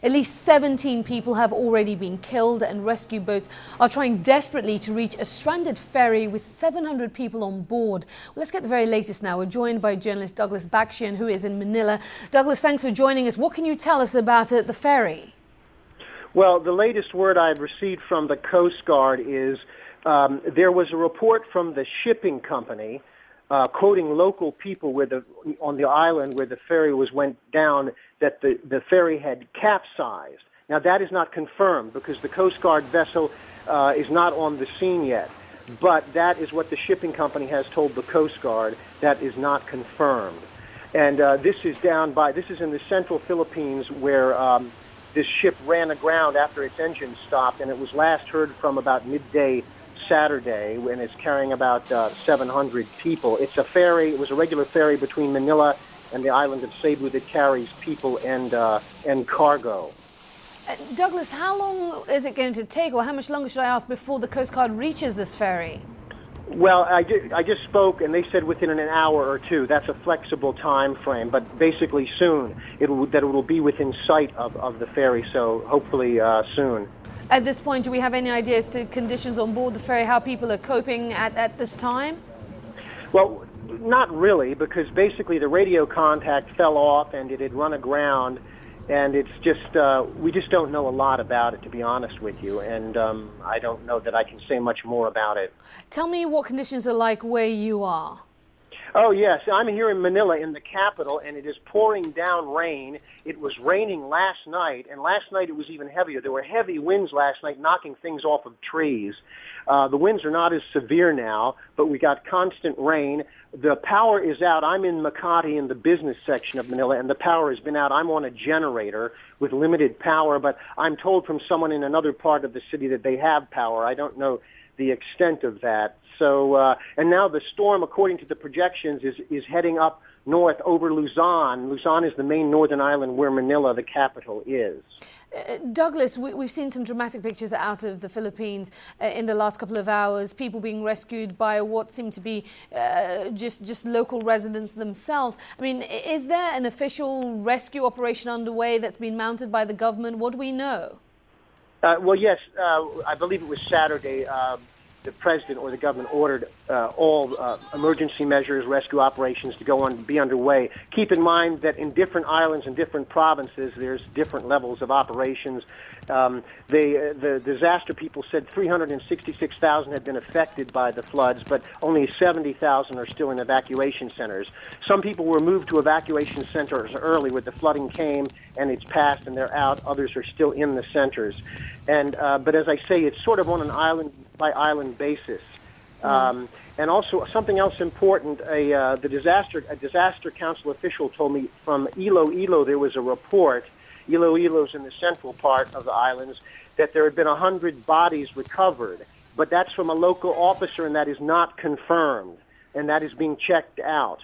At least 17 people have already been killed and rescue boats are trying desperately to reach a stranded ferry with 700 people on board. Well, let's get the very latest now. We're joined by journalist Douglas Bakshian, who is in Manila. Douglas, thanks for joining us. What can you tell us about the ferry? Well, the latest word I've received from the Coast Guard is there was a report from the shipping company quoting local people on the island where the ferry went down, that the ferry had capsized. Now, that is not confirmed because the Coast Guard vessel is not on the scene yet. But that is what the shipping company has told the Coast Guard. That is not confirmed. And this is in the central Philippines where this ship ran aground after its engine stopped, and it was last heard from about midday Saturday, when it's carrying about 700 people. It's a ferry. It was a regular ferry between Manila and the island of Cebu that carries people and cargo. Douglas, how long is it going to take, or how much longer should I ask, before the Coast Guard reaches this ferry? Well, I just spoke, and they said within an hour or two. That's a flexible time frame, but basically soon. It will be within sight of the ferry, so hopefully soon. At this point, do we have any idea as to conditions on board the ferry, how people are coping at this time? Well, not really, because basically the radio contact fell off and it had run aground, and it's just, we just don't know a lot about it, to be honest with you, and I don't know that I can say much more about it. Tell me what conditions are like where you are. Oh, yes. I'm here in Manila, in the capital, and it is pouring down rain. It was raining last night, and last night it was even heavier. There were heavy winds last night, knocking things off of trees. The winds are not as severe now, but we got constant rain. The power is out. I'm in Makati in the business section of Manila, and the power has been out. I'm on a generator with limited power, but I'm told from someone in another part of the city that they have power. I don't know the extent of that. So, and now the storm, according to the projections, is heading up north over Luzon. Luzon is the main northern island where Manila, the capital, is. Douglas, we've seen some dramatic pictures out of the Philippines in the last couple of hours, people being rescued by what seem to be just local residents themselves. I mean, is there an official rescue operation underway that's been mounted by the government? What do we know? Well, yes, I believe it was Saturday. The president or the government ordered all emergency measures, rescue operations to be underway. Keep in mind that in different islands and different provinces, there's different levels of operations. The disaster people said 366,000 had been affected by the floods, but only 70,000 are still in evacuation centers. Some people were moved to evacuation centers early when the flooding came, and it's passed and they're out. Others are still in the centers. And but as I say, it's sort of on an island-by-island basis. And also something else important, a disaster council official told me from Iloilo there was a report. Iloilo's in the central part of the islands, that there had been 100 bodies recovered, but that's from a local officer, and that is not confirmed, and that is being checked out.